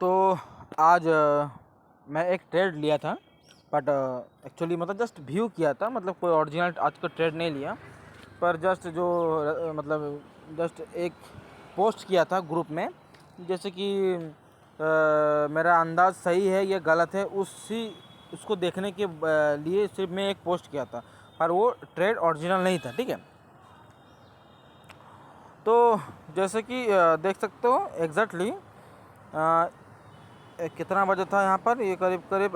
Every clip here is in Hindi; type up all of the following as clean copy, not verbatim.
तो आज मैं एक ट्रेड लिया था, बट एक्चुअली मतलब जस्ट व्यू किया था, मतलब कोई ओरिजिनल आज का ट्रेड नहीं लिया, पर जस्ट जो मतलब जस्ट एक पोस्ट किया था ग्रुप में, जैसे कि मेरा अंदाज़ सही है या गलत है उसको देखने के लिए सिर्फ मैं एक पोस्ट किया था, पर वो ट्रेड ओरिजिनल नहीं था। ठीक है, तो जैसे कि देख सकते हो एग्जैक्टली कितना बजे था यहाँ पर, ये करीब करीब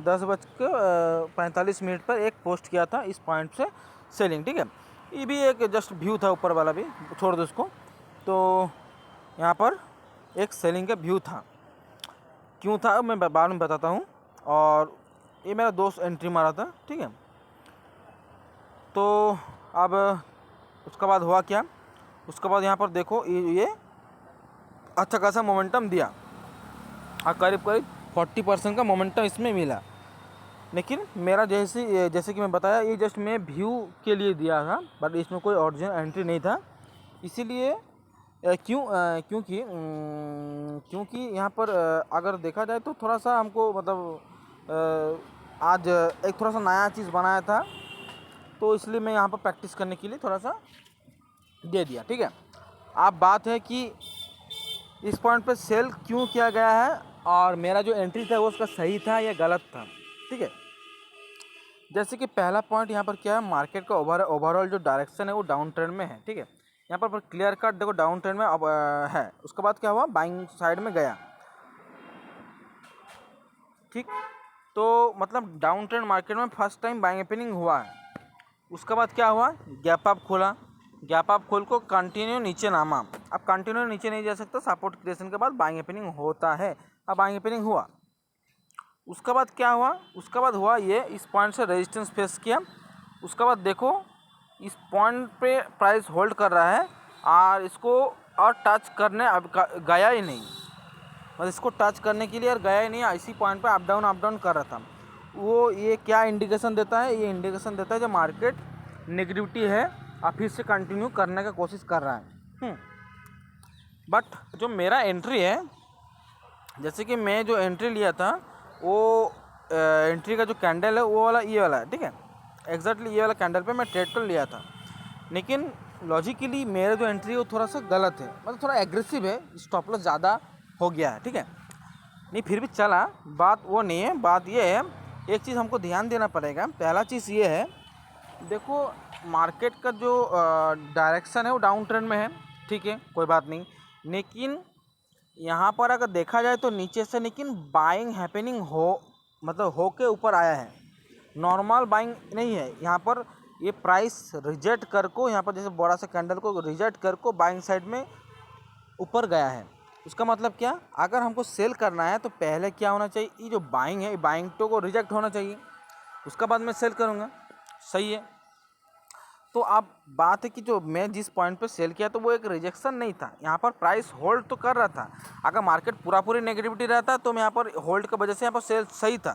10:45 पर एक पोस्ट किया था इस पॉइंट से सेलिंग। ठीक है, ये भी एक जस्ट व्यू था, ऊपर वाला भी छोड़ दो उसको। तो यहाँ पर एक सेलिंग का व्यू था, क्यों था मैं बाद में बताता हूँ। और ये मेरा दोस्त एंट्री मारा था। ठीक है, तो अब उसके बाद हुआ क्या, उसके बाद यहाँ पर देखो ये अच्छा खासा मोमेंटम दिया और करीब करीब 40% का मोमेंटम इसमें मिला। लेकिन मेरा जैसे कि मैं बताया, ये जस्ट मैं व्यू के लिए दिया था, बट इसमें कोई ओरिजिनल एंट्री नहीं था। इसीलिए क्योंकि यहाँ पर अगर देखा जाए तो थोड़ा सा हमको मतलब आज एक थोड़ा सा नया चीज़ बनाया था, तो इसलिए मैं यहाँ पर प्रैक्टिस करने के लिए थोड़ा सा दे दिया। ठीक है, अब बात है कि इस पॉइंट पर सेल क्यों किया गया है और मेरा जो एंट्री था वो उसका सही था या गलत था। ठीक है, जैसे कि पहला पॉइंट यहाँ पर क्या है, मार्केट का ओवरऑल जो डायरेक्शन है वो डाउन ट्रेंड में है। ठीक है, यहाँ पर क्लियर कट देखो डाउन ट्रेंड में अब है। उसके बाद क्या हुआ, बाइंग साइड में गया। ठीक, तो मतलब डाउन ट्रेंड मार्केट में फर्स्ट टाइम बाइंग ओपनिंग हुआ है। उसके बाद क्या हुआ, गैप अप खोला, गैप अप खोल को कंटिन्यू नीचे नामा। अब कंटिन्यू नीचे नहीं जा सकता, सपोर्ट क्रिएशन के बाद बाइंग ओपनिंग होता है। अब बाइंग ओपनिंग हुआ, उसके बाद क्या हुआ, उसके बाद हुआ ये इस पॉइंट से रेजिस्टेंस फेस किया। उसके बाद देखो इस पॉइंट पे प्राइस होल्ड कर रहा है और इसको और टच करने अब गया ही नहीं, मतलब इसको टच करने के लिए और गया ही नहीं, इसी पॉइंट पे अप डाउन कर रहा था। वो ये क्या इंडिकेशन देता है, ये इंडिकेशन देता है जब मार्केट नेगेटिविटी है और फिर से कंटिन्यू करने का कोशिश कर रहा है। बट जो मेरा एंट्री है, जैसे कि मैं जो एंट्री लिया था वो एंट्री का जो कैंडल है वो वाला ये वाला है। ठीक है, एग्जैक्टली ये वाला कैंडल पे मैं ट्रेड कर लिया था, लेकिन लॉजिकली मेरा जो एंट्री है वो थोड़ा सा गलत है, मतलब थोड़ा एग्रेसिव है, स्टॉप लॉस ज़्यादा हो गया है। ठीक है, नहीं फिर भी चला, बात वो नहीं है। बात ये है, एक चीज़ हमको ध्यान देना पड़ेगा। पहला चीज़ ये है, देखो मार्केट का जो डायरेक्शन है वो डाउन ट्रेंड में है। ठीक है, कोई बात नहीं, लेकिन यहाँ पर अगर देखा जाए तो नीचे से लेकिन बाइंग हैपनिंग हो, मतलब हो के ऊपर आया है, नॉर्मल बाइंग नहीं है। यहाँ पर ये प्राइस रिजेक्ट कर को, यहाँ पर जैसे बड़ा सा कैंडल को रिजेक्ट कर को बाइंग साइड में ऊपर गया है। उसका मतलब क्या, अगर हमको सेल करना है तो पहले क्या होना चाहिए, ये जो बाइंग है बाइंग तो को रिजेक्ट होना चाहिए, उसका बाद मैं सेल करूँगा। सही है, तो अब बात है कि जो मैं जिस पॉइंट पे सेल किया तो वो एक रिजेक्शन नहीं था, यहाँ पर प्राइस होल्ड तो कर रहा था। अगर मार्केट पूरी नेगेटिविटी रहता तो मैं यहाँ पर होल्ड की वजह से यहाँ पर सेल सही था,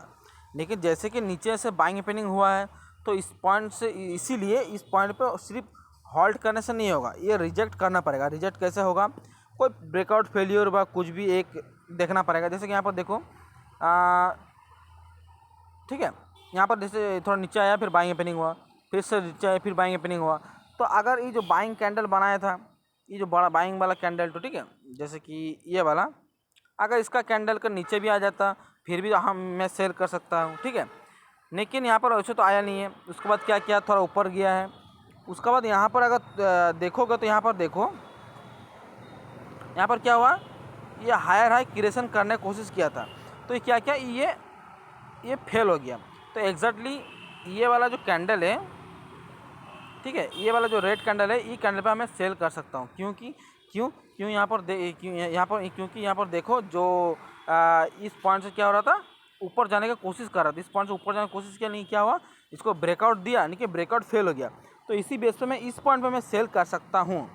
लेकिन जैसे कि नीचे से बाइंग ओपनिंग हुआ है तो इस पॉइंट से, इसीलिए इस पॉइंट पे सिर्फ होल्ड करने से नहीं होगा, ये रिजेक्ट करना पड़ेगा। रिजेक्ट कैसे होगा, कोई ब्रेकआउट फेलियर व कुछ भी एक देखना पड़ेगा। जैसे कि यहाँ पर देखो ठीक है, यहाँ पर जैसे थोड़ा नीचे आया फिर बाइंग ओपनिंग हुआ, फिर से नीचे आया फिर बाइंग ओपनिंग हुआ। तो अगर ये जो बाइंग कैंडल बनाया था, ये जो बड़ा बाइंग वाला कैंडल, तो ठीक है जैसे कि ये वाला, अगर इसका कैंडल का नीचे भी आ जाता फिर भी मैं सेल कर सकता हूँ। ठीक है, लेकिन यहाँ पर वैसे तो आया नहीं है। उसके बाद क्या किया, थोड़ा ऊपर गया है। उसके बाद यहाँ पर अगर देखोगे तो यहाँ पर देखो, यहाँ पर क्या हुआ, ये हायर हाई क्रिएशन करने की कोशिश किया था, तो ये क्या क्या ये फेल हो गया। तो एग्जैक्टली ये वाला जो कैंडल है, ठीक है, ये वाला जो रेड कैंडल है, ये कैंडल पे मैं सेल कर सकता हूँ। क्योंकि यहाँ पर देखो जो इस पॉइंट से क्या हो रहा था, ऊपर जाने की कोशिश कर रहा था। इस पॉइंट से ऊपर जाने की कोशिश किया, नहीं क्या हुआ, इसको ब्रेकआउट दिया, यानी कि ब्रेकआउट फेल हो गया। तो इसी बेस पे मैं इस पॉइंट पे मैं सेल कर सकता हूँ।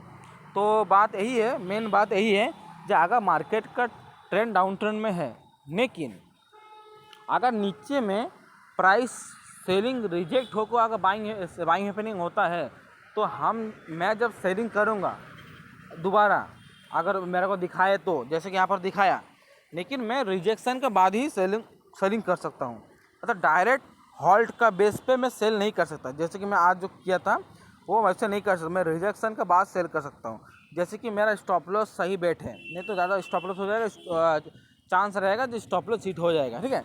तो बात यही है, मेन बात यही है, जो अगर मार्केट का ट्रेंड डाउन ट्रेंड में है, लेकिन अगर नीचे में प्राइस सेलिंग रिजेक्ट होकर अगर बाइंग हैपनिंग होता है, तो मैं जब सेलिंग करूँगा दोबारा, अगर मेरे को दिखाए तो, जैसे कि यहाँ पर दिखाया, लेकिन मैं रिजेक्शन के बाद ही सेलिंग कर सकता हूँ। मतलब डायरेक्ट हॉल्ट का बेस पे मैं सेल नहीं कर सकता, जैसे कि मैं आज जो किया था वो वैसे नहीं कर सकता। मैं रिजेक्शन के बाद सेल कर सकता हूँ, जैसे कि मेरा स्टॉप लॉस सही बैठ है, नहीं तो ज़्यादा स्टॉप लॉस हो जाएगा, चांस रहेगा जो स्टॉप लॉस हिट हो जाएगा। ठीक है,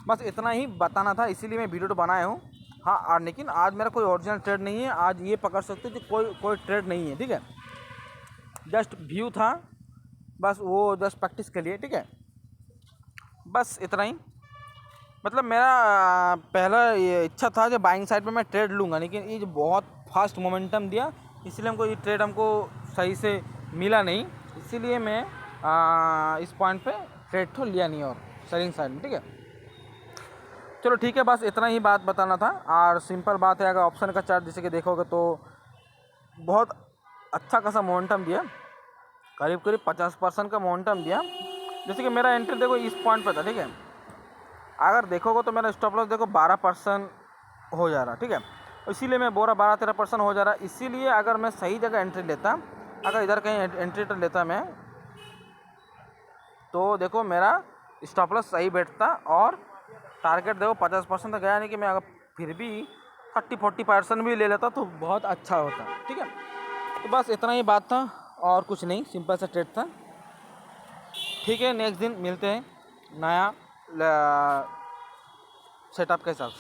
बस इतना ही बताना था, इसीलिए मैं वीडियो तो बनाया हूँ। हाँ, और लेकिन आज मेरा कोई ओरिजिनल ट्रेड नहीं है, आज ये पकड़ सकते हो कि कोई ट्रेड नहीं है। ठीक है, जस्ट व्यू था, बस वो जस्ट प्रैक्टिस के लिए। ठीक है, बस इतना ही। मतलब मेरा पहला ये इच्छा था कि बाइंग साइड पे मैं ट्रेड लूँगा, लेकिन ये जो बहुत फास्ट मोमेंटम दिया, इसलिए हमको ये ट्रेड हमको सही से मिला नहीं, इसीलिए मैं इस पॉइंट पे ट्रेड तो लिया नहीं और सेलिंग साइड में। ठीक है, चलो ठीक है, बस इतना ही बात बताना था। और सिंपल बात है, अगर ऑप्शन का चार्ट जैसे कि देखोगे तो बहुत अच्छा खासा मोमेंटम दिया, करीब 50% का मोमेंटम दिया। जैसे कि मेरा एंट्री देखो इस पॉइंट पर था। ठीक है, अगर देखोगे तो मेरा स्टॉप लॉस देखो 12% हो जा रहा। ठीक है, इसीलिए मैं बोल रहा 12-13% हो जा रहा। इसीलिए अगर मैं सही जगह एंट्री लेता, अगर इधर कहीं एंट्री लेता मैं, तो देखो मेरा स्टॉप लॉस सही बैठता और टारगेट देखो 50% तक गया नहीं, कि मैं अगर फिर भी 30-40% भी ले लेता तो बहुत अच्छा होता। ठीक है, तो बस इतना ही बात था और कुछ नहीं, सिंपल सा ट्रेड था। ठीक है, नेक्स्ट दिन मिलते हैं नया सेटअप के साथ।